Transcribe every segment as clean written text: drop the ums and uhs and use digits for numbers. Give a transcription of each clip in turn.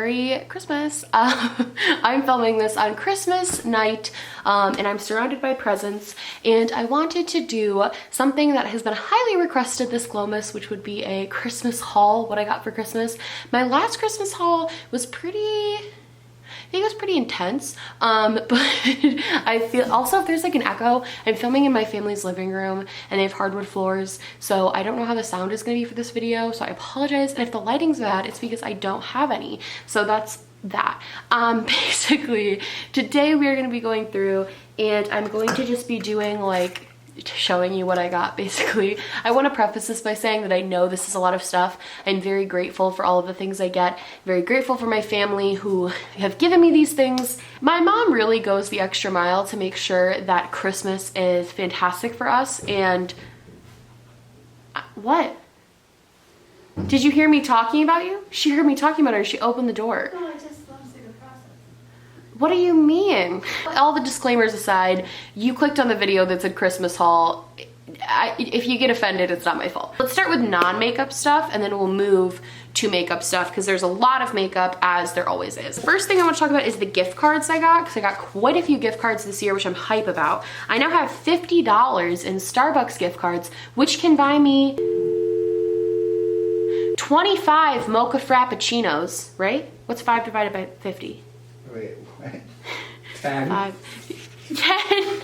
Merry Christmas. I'm filming this on Christmas night and I'm surrounded by presents, and I wanted to do something that has been highly requested this Vlogmas, which would be a Christmas haul, what I got for Christmas. My last Christmas haul was I think it was pretty intense, but I feel also, if there's like an echo, I'm filming in my family's living room and they have hardwood floors, so I don't know how the sound is gonna be for this video, so I apologize. And if the lighting's bad, it's because I don't have any. So that's that. Basically, today we are gonna be going through and I'm going to just be doing like showing you what I got. Basically, I want to preface this by saying that I know this is a lot of stuff. I'm very grateful for all of the things I get, very grateful for my family who have given me these things. My mom really goes the extra mile to make sure that Christmas is fantastic for us. And what? Did you hear me talking about you? She heard me talking about her. She opened the door. No, I just love to see the process. What do you mean? All the disclaimers aside, you clicked on the video that said Christmas haul. If you get offended, it's not my fault. Let's start with non-makeup stuff and then we'll move to makeup stuff because there's a lot of makeup, as there always is. First thing I want to talk about is the gift cards I got, because I got quite a few gift cards this year, which I'm hype about. I now have $50 in Starbucks gift cards, which can buy me 25 mocha frappuccinos, right? What's 5 divided by 50? Wait, what? 10? 10.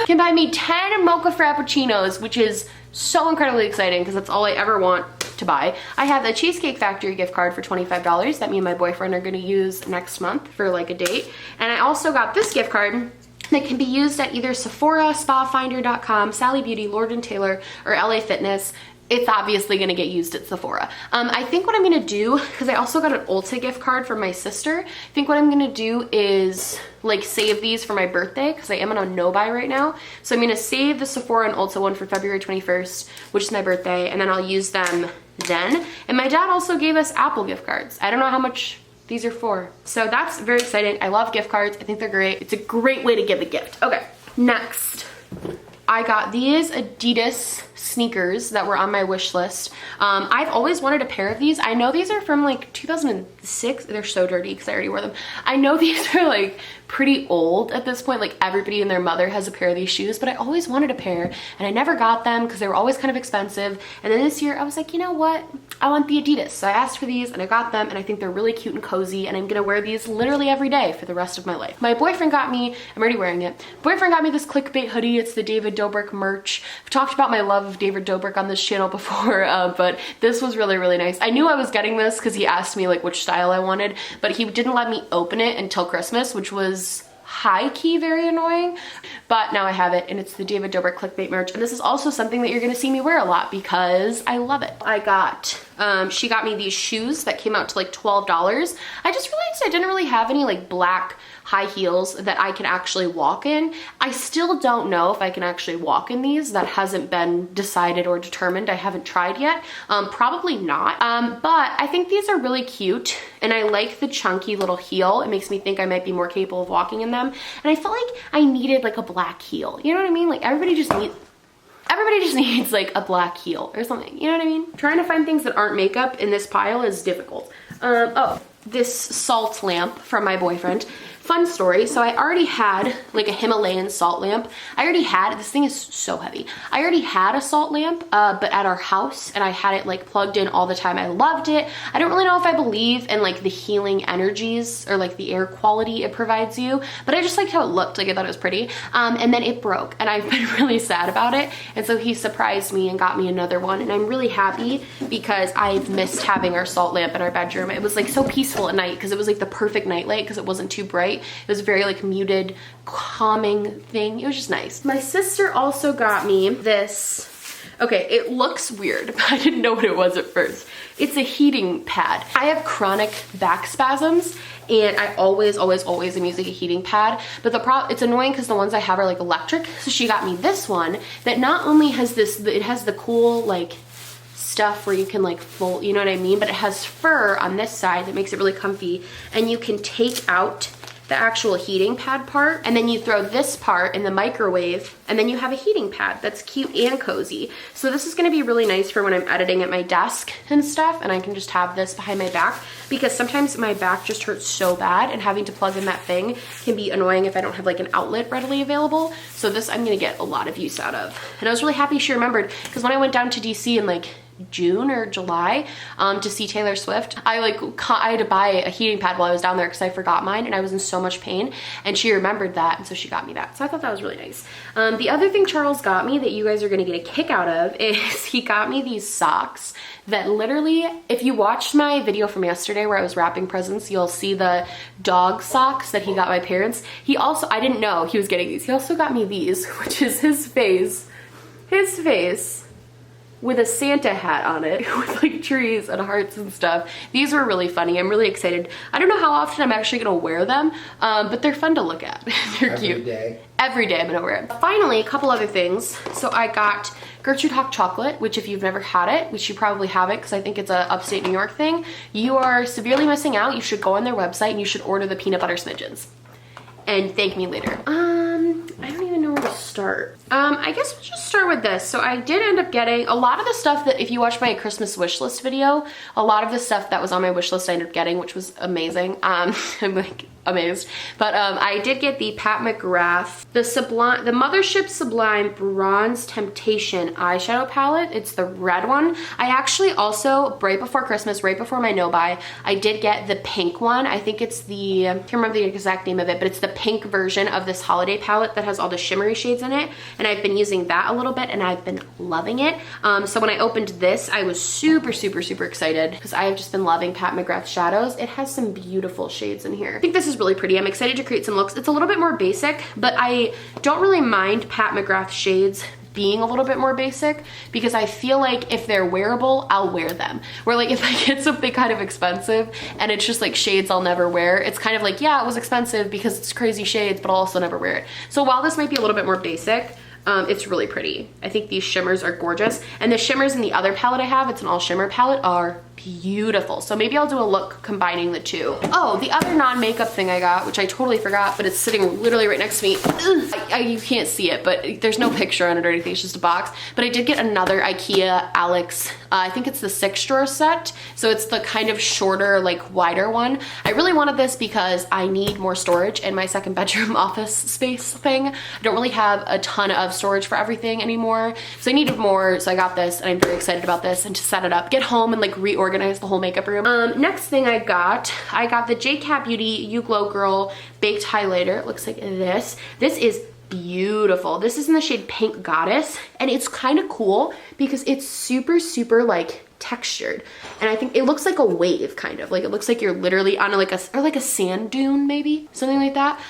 Can buy me 10 mocha frappuccinos, which is so incredibly exciting because that's all I ever want to buy. I have a Cheesecake Factory gift card for $25 that me and my boyfriend are gonna use next month for like a date. And I also got this gift card that can be used at either Sephora, SpaFinder.com, Sally Beauty, Lord & Taylor, or LA Fitness. It's obviously gonna get used at Sephora. I think what I'm gonna do, because I also got an Ulta gift card from my sister, I think what I'm gonna do is like save these for my birthday, because I am on a no-buy right now. So I'm gonna save the Sephora and Ulta one for February 21st, which is my birthday, and then I'll use them then. And my dad also gave us Apple gift cards. I don't know how much these are for. So that's very exciting. I love gift cards. I think they're great. It's a great way to give a gift. Okay, next. I got these Adidas sneakers that were on my wish list. I've always wanted a pair of these. I know these are from like 2006. They're so dirty because I already wore them. I know these are like pretty old at this point. Like everybody and their mother has a pair of these shoes, but I always wanted a pair and I never got them because they were always kind of expensive. And then this year I was like, you know what? I want the Adidas. So I asked for these and I got them, and I think they're really cute and cozy, and I'm gonna wear these literally every day for the rest of my life. My boyfriend got me, I'm already wearing it. Boyfriend got me this clickbait hoodie. It's the David Dobrik merch. I've talked about my love of David Dobrik on this channel before, but this was really, really nice. I knew I was getting this because he asked me like which style I wanted, but he didn't let me open it until Christmas, which was high-key very annoying, but now I have it, and it's the David Dobrik clickbait merch. And this is also something that you're gonna see me wear a lot because I love it. I got she got me these shoes that came out to like $12. I just realized I didn't really have any like black high heels that I can actually walk in. I still don't know if I can actually walk in these. That hasn't been decided or determined. I haven't tried yet. Probably not. But I think these are really cute, and I like the chunky little heel. It makes me think I might be more capable of walking in them. And I felt like I needed like a black heel. You know what I mean? Like everybody just needs like a black heel or something. You know what I mean? Trying to find things that aren't makeup in this pile is difficult. Oh, this salt lamp from my boyfriend. Fun story, so I already had like a Himalayan salt lamp. This thing is so heavy. I already had a salt lamp, but at our house, and I had it like plugged in all the time. I loved it. I don't really know if I believe in like the healing energies or like the air quality it provides you, but I just liked how it looked. Like I thought it was pretty. And then it broke, and I've been really sad about it. And so he surprised me and got me another one, and I'm really happy because I've missed having our salt lamp in our bedroom. It was like so peaceful at night because it was like the perfect nightlight because it wasn't too bright. It was very like muted, calming thing. It was just nice. My sister also got me this. Okay, it looks weird, but I didn't know what it was at first. It's a heating pad. I have chronic back spasms, and I always am using a heating pad, but it's annoying because the ones I have are like electric. So she got me this one that not only has this, it has the cool like stuff where you can like fold, you know what I mean? But it has fur on this side that makes it really comfy, and you can take out the actual heating pad part, and then you throw this part in the microwave, and then you have a heating pad that's cute and cozy. So this is gonna be really nice for when I'm editing at my desk and stuff, and I can just have this behind my back, because sometimes my back just hurts so bad, and having to plug in that thing can be annoying if I don't have like an outlet readily available. So this I'm gonna get a lot of use out of. And I was really happy she remembered, because when I went down to DC in like June or July to see Taylor Swift, I had to buy a heating pad while I was down there because I forgot mine and I was in so much pain, and she remembered that, and so she got me that. So I thought that was really nice. The other thing Charles got me that you guys are gonna get a kick out of is he got me these socks that literally, if you watched my video from yesterday where I was wrapping presents, you'll see the dog socks that he got my parents. He also, I didn't know he was getting these. He also got me these, which is his face with a Santa hat on it with like trees and hearts and stuff. These were really funny. I'm really excited. I don't know how often I'm actually gonna wear them, but they're fun to look at. They're cute. Every day I'm gonna wear it. Finally, a couple other things. So I got Gertrude Hawk chocolate, which if you've never had it, which you probably haven't because I think it's a upstate New York thing, you are severely missing out. You should go on their website and you should order the peanut butter smidgens and thank me later. I don't even know where to start. I guess we'll just start with this. So I did end up getting a lot of the stuff that, if you watch my Christmas wish list video, a lot of the stuff that was on my wish list I ended up getting, which was amazing. I'm like amazed. But I did get the Pat McGrath, the Mothership Sublime Bronze Temptation eyeshadow palette. It's the red one. I actually also, right before Christmas, right before my no-buy, I did get the pink one. I think it's the, I can't remember the exact name of it, but it's the pink version of this holiday palette that has all the shimmery shades in it. And I've been using that a little bit and I've been loving it. So when I opened this, I was super, super, super excited because I have just been loving Pat McGrath shadows. It has some beautiful shades in here. I think this is really pretty. I'm excited to create some looks. It's a little bit more basic, but I don't really mind Pat McGrath shades being a little bit more basic because I feel like if they're wearable, I'll wear them. Where like if I get something kind of expensive and it's just like shades I'll never wear, it's kind of like, yeah, it was expensive because it's crazy shades, but I'll also never wear it. So while this might be a little bit more basic, it's really pretty. I think these shimmers are gorgeous. And the shimmers in the other palette I have, it's an all shimmer palette, are beautiful. So maybe I'll do a look combining the two. Oh, the other non-makeup thing I got, which I totally forgot, but it's sitting literally right next to me. You can't see it, but there's no picture on it or anything, it's just a box. But I did get another IKEA Alex, I think it's the 6-drawer set. So it's the kind of shorter, like wider one. I really wanted this because I need more storage in my second bedroom office space thing. I don't really have a ton of storage for everything anymore. So I needed more, so I got this and I'm very excited about this and to set it up, get home and like reorganize the whole makeup room. Next thing I got the JCat Beauty You Glow Girl Baked Highlighter. It looks like this. This is beautiful. This is in the shade Pink Goddess, and it's kind of cool because it's super, super like textured, and I think it looks like a wave, kind of like it looks like you're literally on like a sand dune, maybe something like that.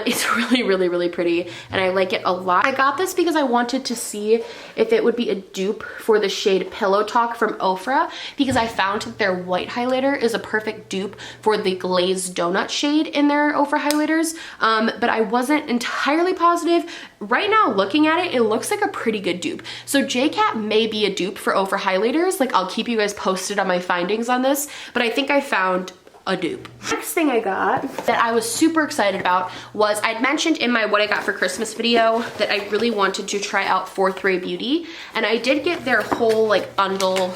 It's really, really, really pretty, and I like it a lot. I got this because I wanted to see if it would be a dupe for the shade Pillow Talk from Ofra, because I found that their white highlighter is a perfect dupe for the glazed donut shade in their Ofra highlighters, but I wasn't entirely positive. Right now, looking at it, it looks like a pretty good dupe. So JCat may be a dupe for Ofra highlighters. Like, I'll keep you guys posted on my findings on this, but I think I found a dupe. Next thing I got that I was super excited about was, I'd mentioned in my what I got for Christmas video that I really wanted to try out Fourth Ray Beauty, and I did get their whole like bundle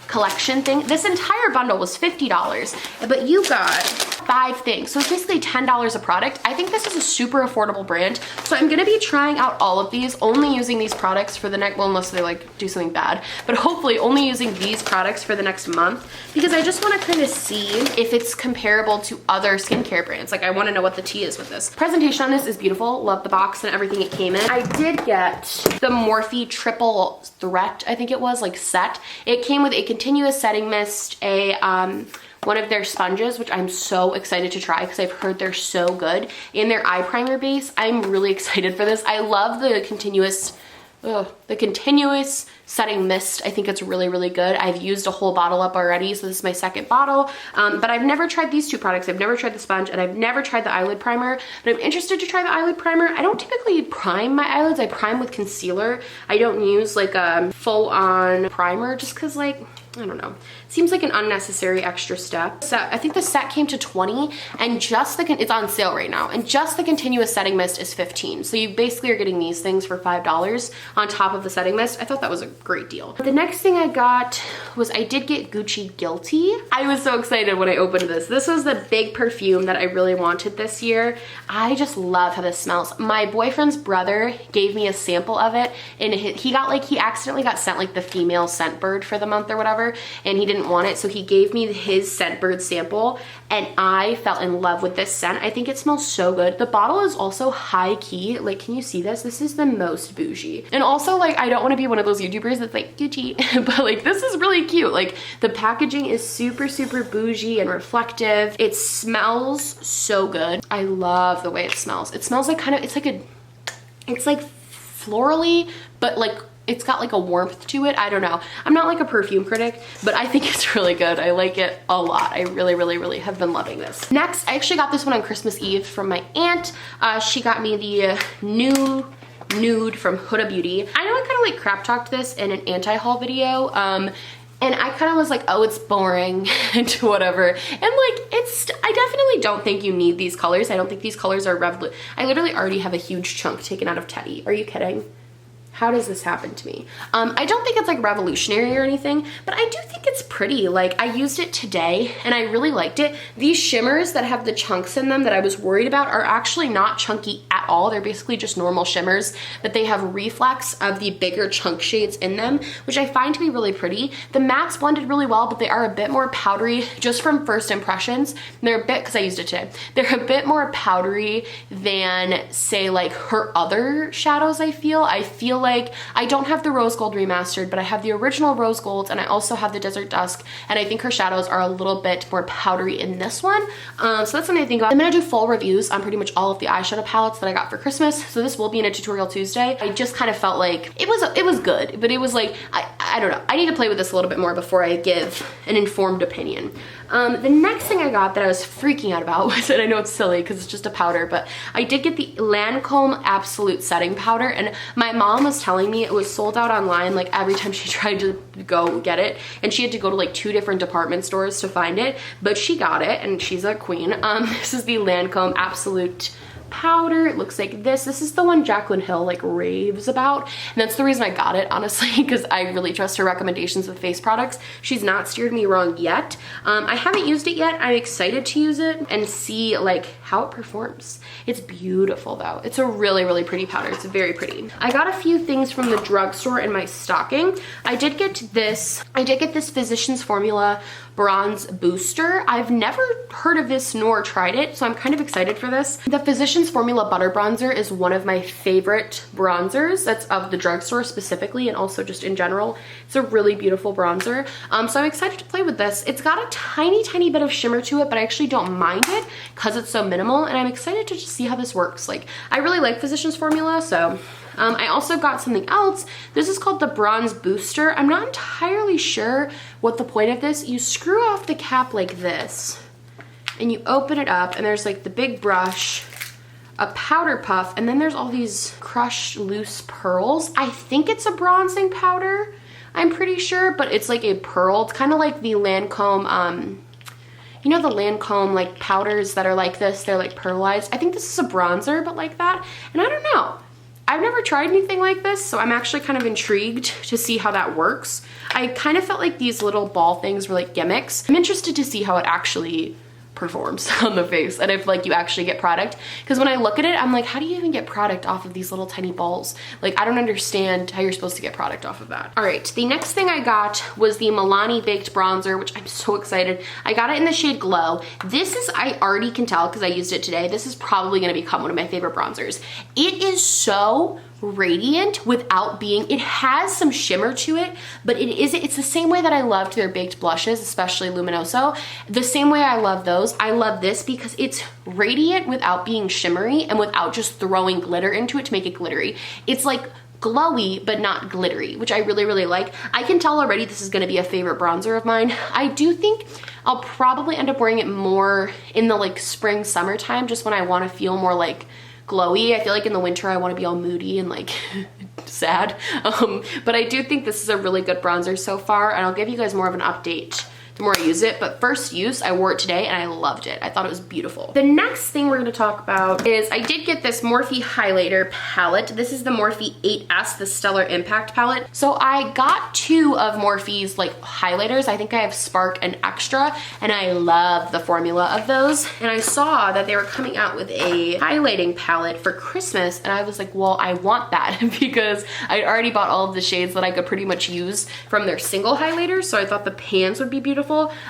collection thing. This entire bundle was $50, but you got 5 things. So it's basically $10 a product. I think this is a super affordable brand. So I'm gonna be trying out all of these, only using these products for the next, well, unless they like do something bad, but hopefully only using these products for the next month, because I just wanna kind of see if it's comparable to other skincare brands. Like, I wanna know what the tea is with this. Presentation on this is beautiful. Love the box and everything it came in. I did get the Morphe Triple Threat, I think it was, like set. It came with a continuous setting mist, one of their sponges, which I'm so excited to try because I've heard they're so good, and their eye primer base. I'm really excited for this. I love the continuous setting mist. I think it's really, really good. I've used a whole bottle up already, so this is my second bottle. But I've never tried these two products. I've never tried the sponge, and I've never tried the eyelid primer, but I'm interested to try the eyelid primer. I don't typically prime my eyelids. I prime with concealer. I don't use like a full-on primer just because, like, I don't know. Seems like an unnecessary extra step. So I think the set came to 20 and just the, it's on sale right now, and just the continuous setting mist is 15. So you basically are getting these things for $5 on top of the setting mist. I thought that was a great deal. The next thing I got was, I did get Gucci Guilty. I was so excited when I opened this. This was the big perfume that I really wanted this year. I just love how this smells. My boyfriend's brother gave me a sample of it, and he accidentally got sent like the female scent bird for the month or whatever, and he didn't want it, so he gave me his Scentbird sample, and I fell in love with this scent. I think it smells so good. The bottle is also high key. Like, can you see this? This is the most bougie. And also, like, I don't want to be one of those YouTubers that's like Gucci, but like, this is really cute. Like, the packaging is super, super bougie and reflective. It smells so good. I love the way it smells. It smells like kind of, it's like florally, but like, it's got like a warmth to it. I don't know. I'm not like a perfume critic, but I think it's really good. I like it a lot. I really, really, really have been loving this. Next, I actually got this one on Christmas Eve from my aunt. She got me the nude from Huda Beauty. I know I kind of like crap talked this in an anti-haul video. And I kind of was like, oh, it's boring and whatever. And like, I definitely don't think you need these colors. I don't think these colors are I literally already have a huge chunk taken out of Teddy. Are you kidding? How does this happen to me? I don't think it's like revolutionary or anything, but I do think it's pretty. Like, I used it today and I really liked it. These shimmers that have the chunks in them that I was worried about are actually not chunky at all. They're basically just normal shimmers, but they have reflex of the bigger chunk shades in them, which I find to be really pretty. The mattes blended really well, but they are a bit more powdery just from first impressions. They're a bit, because I used it today, they're a bit more powdery than, say, like her other shadows. I feel like I don't have the rose gold remastered, but I have the original rose gold, and I also have the desert dusk, and I think her shadows are a little bit more powdery in this one. So that's something I think about. I'm gonna do full reviews on pretty much all of the eyeshadow palettes that I got for Christmas, so this will be in a tutorial Tuesday. I just kind of felt like it was good, but it was like, I don't know. I need to play with this a little bit more before I give an informed opinion. The next thing I got that I was freaking out about was, and I know it's silly because it's just a powder, but I did get the Lancome Absolute Setting Powder, and my mom was telling me it was sold out online like every time she tried to go get it, and she had to go to like 2 different department stores to find it, but she got it and she's a queen. This is the Lancome Absolute powder. It looks like this. This is the one Jaclyn Hill like raves about, and that's the reason I got it, honestly, because I really trust her recommendations with face products. She's not steered me wrong yet. I haven't used it yet. I'm excited to use it and see like how it performs. It's beautiful though. It's a really, really pretty powder. It's very pretty. I got a few things from the drugstore in my stocking. I did get this Physicians Formula Bronze Booster. I've never heard of this nor tried it, so I'm kind of excited for this. The Physicians Formula Butter Bronzer is one of my favorite bronzers. That's of the drugstore specifically, and also just in general. It's a really beautiful bronzer. So I'm excited to play with this. It's got a tiny, tiny bit of shimmer to it, but I actually don't mind it because it's so minimal, and I'm excited to just see how this works. Like, I really like Physicians Formula, so I also got something else. This is called the Bronze Booster. I'm not entirely sure what the point of this. You screw off the cap like this, and you open it up, and there's like the big brush, a powder puff, and then there's all these crushed loose pearls. I think it's a bronzing powder, I'm pretty sure, but it's like a pearl. It's kind of like the Lancome, you know the Lancome like powders that are like this, they're like pearlized. I think this is a bronzer, but like that, and I don't know. I've never tried anything like this, so I'm actually kind of intrigued to see how that works. I kind of felt like these little ball things were like gimmicks. I'm interested to see how it actually performs on the face, and if like you actually get product, because when I look at it, I'm like, how do you even get product off of these little tiny balls? Like, I don't understand how you're supposed to get product off of that. All right, the next thing I got was the Milani Baked Bronzer, which I'm so excited. I got it in the shade Glow. This is, I already can tell because I used it today, this is probably gonna become one of my favorite bronzers. It is so radiant without being, it has some shimmer to it, but it's the same way that I loved their baked blushes, especially Luminoso. The same way I love those, I love this because it's radiant without being shimmery and without just throwing glitter into it to make it glittery. It's like glowy but not glittery, which I really, really like. I can tell already this is gonna be a favorite bronzer of mine. I do think I'll probably end up wearing it more in the like spring, summertime, just when I wanna feel more like glowy. I feel like in the winter I want to be all moody and like sad. But I do think this is a really good bronzer so far, and I'll give you guys more of an update the more I use it. But first use, I wore it today and I loved it. I thought it was beautiful. The next thing we're gonna talk about is I did get this Morphe highlighter palette. This is the Morphe 8S, the Stellar Impact palette. So I got 2 of Morphe's like highlighters. I think I have Spark and Extra, and I love the formula of those. And I saw that they were coming out with a highlighting palette for Christmas, and I was like, well, I want that because I already bought all of the shades that I could pretty much use from their single highlighters. So I thought the pans would be beautiful.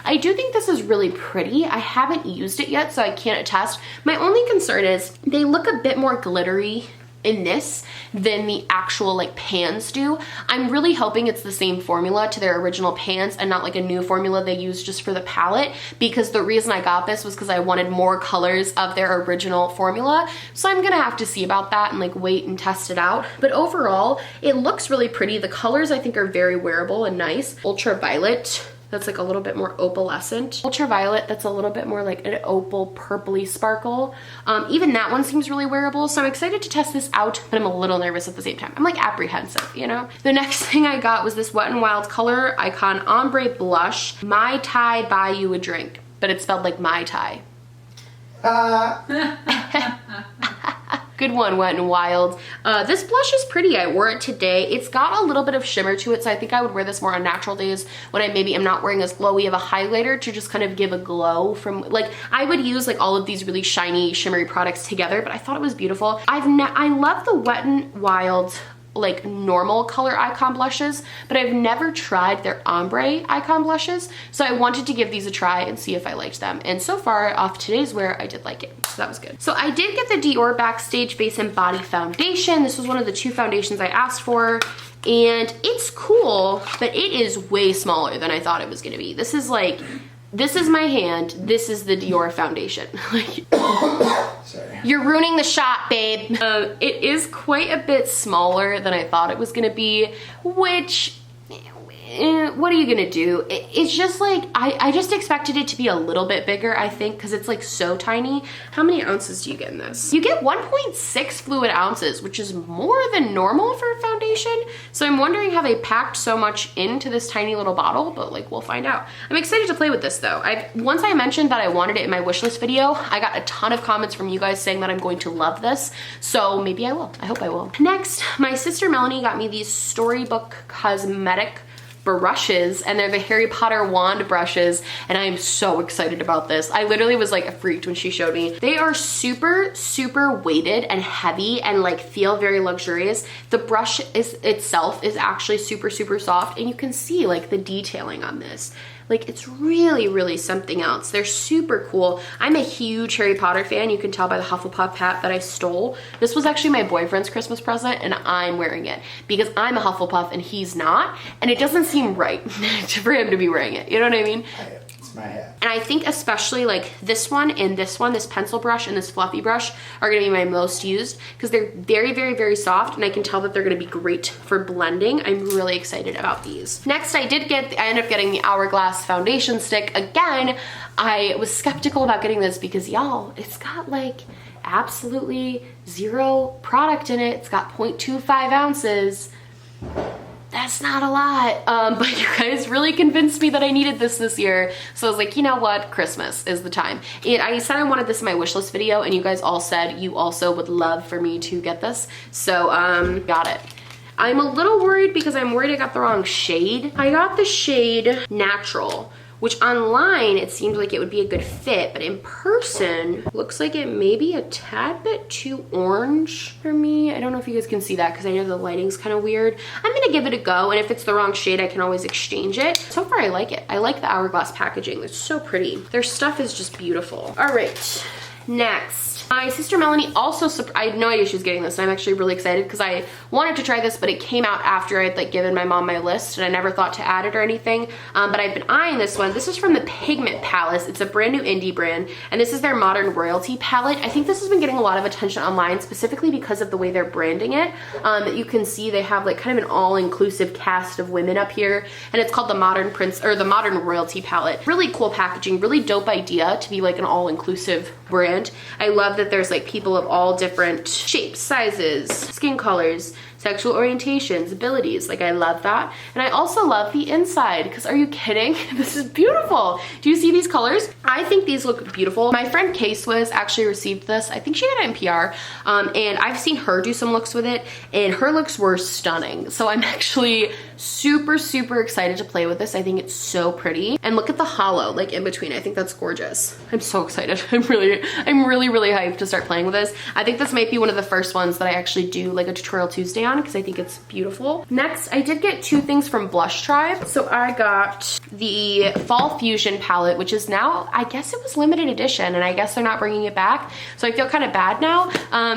I do think this is really pretty. I haven't used it yet, so I can't attest. My only concern is they look a bit more glittery in this than the actual like pans do. I'm really hoping it's the same formula to their original pans and not like a new formula they use just for the palette, because the reason I got this was because I wanted more colors of their original formula. So I'm gonna have to see about that and like wait and test it out. But overall, it looks really pretty. The colors I think are very wearable and nice. Ultraviolet, that's like a little bit more opalescent. Ultraviolet, that's a little bit more like an opal purpley sparkle. Even that one seems really wearable, so I'm excited to test this out, but I'm a little nervous at the same time. I'm like apprehensive, you know? The next thing I got was this Wet n Wild Color Icon Ombre Blush, Mai Tai Buy You a Drink, but it's spelled like Mai Tai. Good one, Wet n Wild. This blush is pretty. I wore it today. It's got a little bit of shimmer to it, so I think I would wear this more on natural days when I maybe am not wearing as glowy of a highlighter to just kind of give a glow from, like, I would use like all of these really shiny, shimmery products together, but I thought it was beautiful. I love the Wet n Wild like normal color icon blushes, but I've never tried their ombre icon blushes, so I wanted to give these a try and see if I liked them. And so far off today's wear, I did like it, so that was good. So I did get the Dior Backstage Face and Body Foundation. This was one of the 2 foundations I asked for, and it's cool, but it is way smaller than I thought it was gonna be. This is like, this is my hand, this is the Dior foundation. Like, sorry. You're ruining the shot, babe. It is quite a bit smaller than I thought it was gonna be, which, what are you gonna do? It's just like, I just expected it to be a little bit bigger, I think, because it's like so tiny. How many ounces do you get in this? You get 1.6 fluid ounces, which is more than normal for a foundation. So I'm wondering how they packed so much into this tiny little bottle, but like, we'll find out. I'm excited to play with this though. Once I mentioned that I wanted it in my wish list video, I got a ton of comments from you guys saying that I'm going to love this. So maybe I will, I hope I will. Next, my sister Melanie got me these Storybook Cosmetic brushes, and they're the Harry Potter wand brushes, and I am so excited about this. I literally was like freaked when she showed me. They are super, super weighted and heavy and like feel very luxurious. The brush itself is actually super, super soft, and you can see like the detailing on this. Like, it's really, really something else. They're super cool. I'm a huge Harry Potter fan. You can tell by the Hufflepuff hat that I stole. This was actually my boyfriend's Christmas present, and I'm wearing it because I'm a Hufflepuff and he's not, and it doesn't seem right for him to be wearing it. You know what I mean? It's my hat. And I think especially like this one and this one, this pencil brush and this fluffy brush are gonna be my most used because they're very, very, very soft, and I can tell that they're gonna be great for blending. I'm really excited about these. Next, I ended up getting the Hourglass foundation stick. Again, I was skeptical about getting this because y'all, it's got like absolutely 0 product in it. It's got 0.25 ounces. That's not a lot, but you guys really convinced me that I needed this year. So I was like, you know what, Christmas is the time. I said I wanted this in my wish list video, and you guys all said you also would love for me to get this. So got it. I'm a little worried because I'm worried I got the wrong shade. I got the shade Natural, which online it seemed like it would be a good fit, but in person looks like it may be a tad bit too orange for me. I don't know if you guys can see that because I know the lighting's kind of weird. I'm gonna give it a go, and if it's the wrong shade, I can always exchange it. So far, I like it. I like the Hourglass packaging. It's so pretty. Their stuff is just beautiful. All right, next. My sister Melanie also, I had no idea she was getting this, and I'm actually really excited because I wanted to try this, but it came out after I'd like given my mom my list, and I never thought to add it or anything, but I've been eyeing this one. This is from the Pigment Palace. It's a brand new indie brand, and this is their Modern Royalty palette. I think this has been getting a lot of attention online, specifically because of the way they're branding it. You can see they have like kind of an all-inclusive cast of women up here, and it's called the the Modern Royalty palette. Really cool packaging, really dope idea to be like an all-inclusive brand. I love that there's like people of all different shapes, sizes, skin colors. sexual orientations, abilities. Like, I love that. And I also love the inside, because are you kidding? This is beautiful. Do you see these colors? I think these look beautiful. My friend K-Swizz actually received this. I think she got it in PR. And I've seen her do some looks with it, and her looks were stunning. So I'm actually super, super excited to play with this. I think it's so pretty. And look at the hollow, like in between. I think that's gorgeous. I'm so excited. I'm really hyped to start playing with this. I think this might be one of the first ones that I actually do like a tutorial Tuesday on, because I think it's beautiful. Next, I did get two things from Blush Tribe. So I got the Fall Fusion palette, which is now, I guess it was limited edition, and I guess they're not bringing it back. So I feel kind of bad now,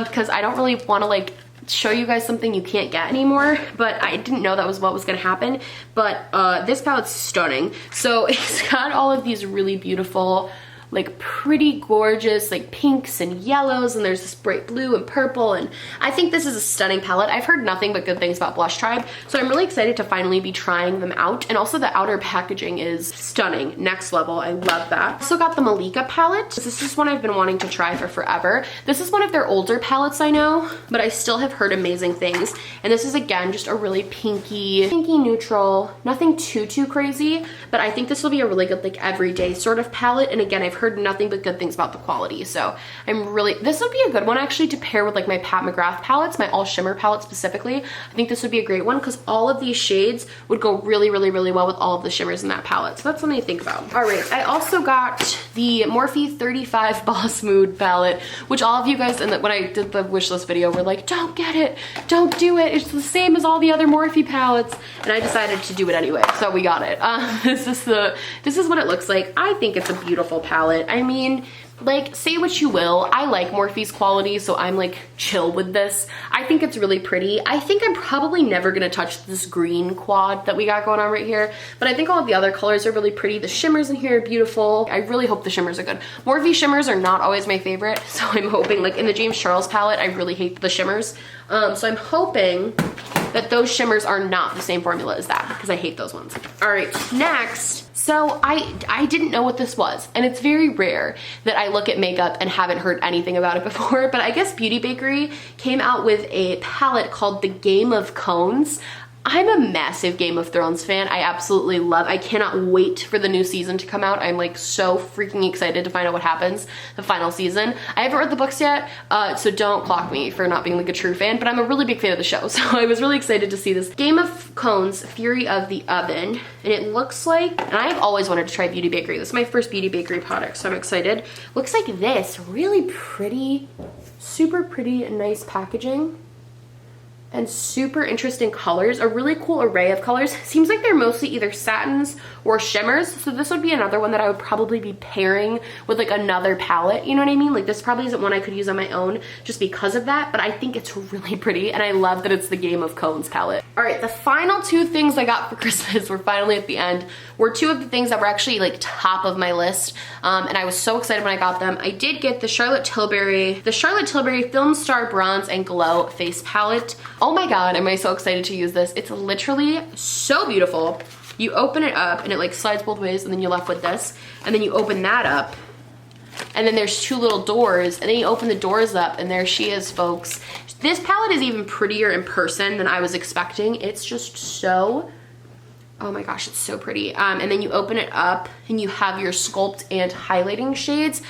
because I don't really want to like show you guys something you can't get anymore, but I didn't know that was what was gonna happen. But this palette's stunning. So it's got all of these really beautiful, like pretty gorgeous like pinks and yellows, and there's this bright blue and purple, and I think this is a stunning palette. I've heard nothing but good things about Blush Tribe, so I'm really excited to finally be trying them out. And also the outer packaging is stunning, next level. I love that. Also got the Malika palette. This is one I've been wanting to try for forever. This is one of their older palettes, I know, but I still have heard amazing things. And this is again just a really pinky neutral, nothing too crazy, but I think this will be a really good like everyday sort of palette. And again, I've heard nothing but good things about the quality, so this would be a good one actually to pair with like my Pat McGrath palettes, my all shimmer palette specifically. I think this would be a great one, because all of these shades would go really well with all of the shimmers in that palette, so that's something to think about. All right, I also got the Morphe 35 Boss Mood palette, which all of you guys, and when I did the wish list video, were like, don't get it, don't do it, it's the same as all the other Morphe palettes, and I decided to do it anyway, so we got it. This is what it looks like. I think it's a beautiful palette. I mean, like, say what you will, I like Morphe's quality, so I'm like chill with this. I think it's really pretty. I think I'm probably never gonna touch this green quad that we got going on right here, but I think all of the other colors are really pretty. The shimmers in here are beautiful. I really hope the shimmers are good. Morphe shimmers are not always my favorite, so I'm hoping, like in the James Charles palette, I really hate the shimmers. So I'm hoping that those shimmers are not the same formula as that, because I hate those ones. All right, next. So I didn't know what this was, and it's very rare that I look at makeup and haven't heard anything about it before, but I guess Beauty Bakery came out with a palette called the Game of Cones. I'm a massive Game of Thrones fan. I absolutely love, I cannot wait for the new season to come out. I'm like so freaking excited to find out what happens the final season. I haven't read the books yet, so don't clock me for not being like a true fan, but I'm a really big fan of the show. So I was really excited to see this Game of Cones, Fury of the Oven. And it looks like, and I've always wanted to try Beauty Bakery. This is my first Beauty Bakery product, so I'm excited. Looks like this, really pretty, super pretty and nice packaging. And super interesting colors, a really cool array of colors. Seems like they're mostly either satins or shimmers, so this would be another one that I would probably be pairing with like another palette, you know what I mean? Like this probably isn't one I could use on my own just because of that, but I think it's really pretty, and I love that it's the Game of Cones palette. All right, the final two things I got for Christmas were finally at the end, were two of the things that were actually like top of my list, and I was so excited when I got them. I did get the Charlotte Tilbury Film Star Bronze and Glow Face Palette. Oh my god, am I so excited to use this. It's literally so beautiful. You open it up and it like slides both ways, and then you're left with this. And then you open that up, and then there's two little doors, and then you open the doors up, and there she is, folks. This palette is even prettier in person than I was expecting. It's just so, oh my gosh, it's so pretty. And then you open it up and you have your sculpt and highlighting shades.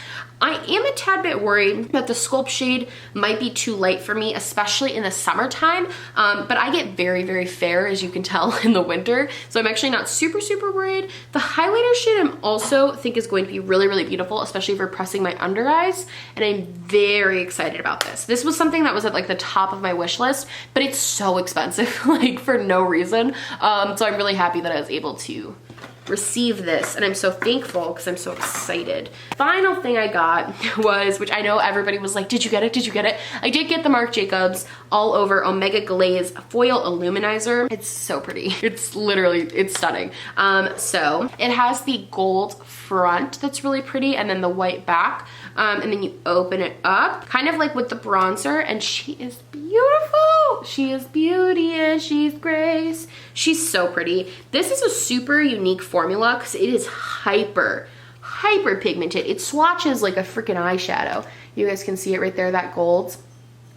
I am a tad bit worried that the sculpt shade might be too light for me, especially in the summertime, but I get very, very fair, as you can tell, in the winter, so I'm actually not super, super worried. The highlighter shade I also think is going to be really, really beautiful, especially for pressing my under eyes, and I'm very excited about this. This was something that was at like the top of my wish list, but it's so expensive, like for no reason, so I'm really happy that I was able to receive this, and I'm so thankful because I'm so excited. Final thing I got was, which I know everybody was like, did you get it? Did you get it? I did get the Marc Jacobs All Over Omega Glaze Foil Illuminizer. It's so pretty. It's literally, it's stunning. So it has the gold front that's really pretty, and then the white back, and then you open it up kind of like with the bronzer, and she is beautiful. She is beauty and she's grace. She's so pretty. This is a super unique formula because it is hyper pigmented. It swatches like a freaking eyeshadow. You guys can see it right there, that gold.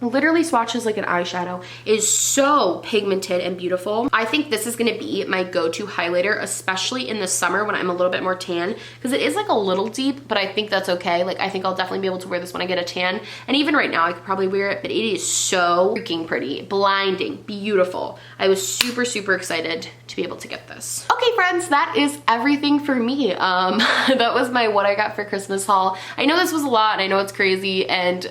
literally swatches like an eyeshadow. It is so pigmented and beautiful. I think this is gonna be my go-to highlighter, especially in the summer when I'm a little bit more tan, because it is like a little deep, but I think that's okay. Like, I think I'll definitely be able to wear this when I get a tan. And even right now, I could probably wear it, but it is so freaking pretty, blinding, beautiful. I was super, super excited to be able to get this. Okay, friends, that is everything for me. That was my what I got for Christmas haul. I know this was a lot, and I know it's crazy, and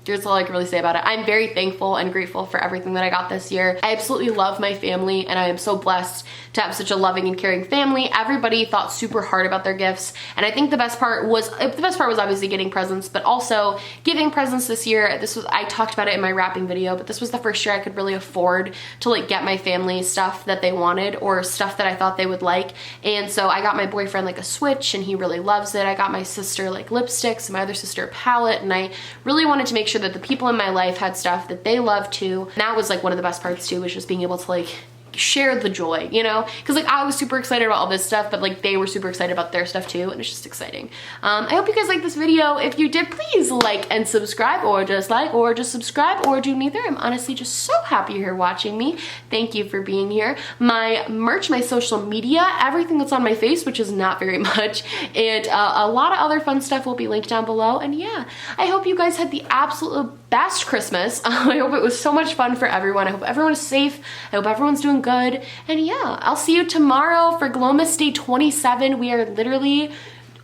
there's all I can really say about it. I'm very thankful and grateful for everything that I got this year. I absolutely love my family, and I am so blessed to have such a loving and caring family. Everybody thought super hard about their gifts, and I think the best part was obviously getting presents, but also giving presents this year. I talked about it in my wrapping video, but this was the first year I could really afford to like get my family stuff that they wanted or stuff that I thought they would like. And so I got my boyfriend like a Switch, and he really loves it. I got my sister like lipsticks, and my other sister a palette, and I really wanted to make sure that the people in my life had stuff that they love too. And that was like one of the best parts too, was just being able to like share the joy, you know, because like I was super excited about all this stuff, but like they were super excited about their stuff too, and it's just exciting. I hope you guys liked this video. If you did, please like and subscribe, or just like, or just subscribe, or do neither. I'm honestly just so happy you're here watching me. Thank you for being here. My merch, my social media, everything that's on my face, which is not very much, and a lot of other fun stuff will be linked down below. And yeah, I hope you guys had the absolute best Christmas. I hope it was so much fun for everyone. I hope everyone is safe. I hope everyone's doing good. And yeah, I'll see you tomorrow for Glowmas Day 27. We are literally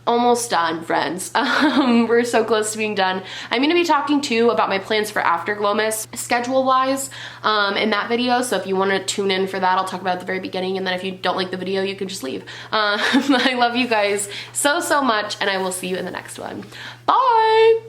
almost done, friends. We're so close to being done. I'm gonna be talking too about my plans for after Glowmas, schedule-wise, in that video. So if you wanna tune in for that, I'll talk about it at the very beginning. And then if you don't like the video, you can just leave. I love you guys so, so much, and I will see you in the next one. Bye!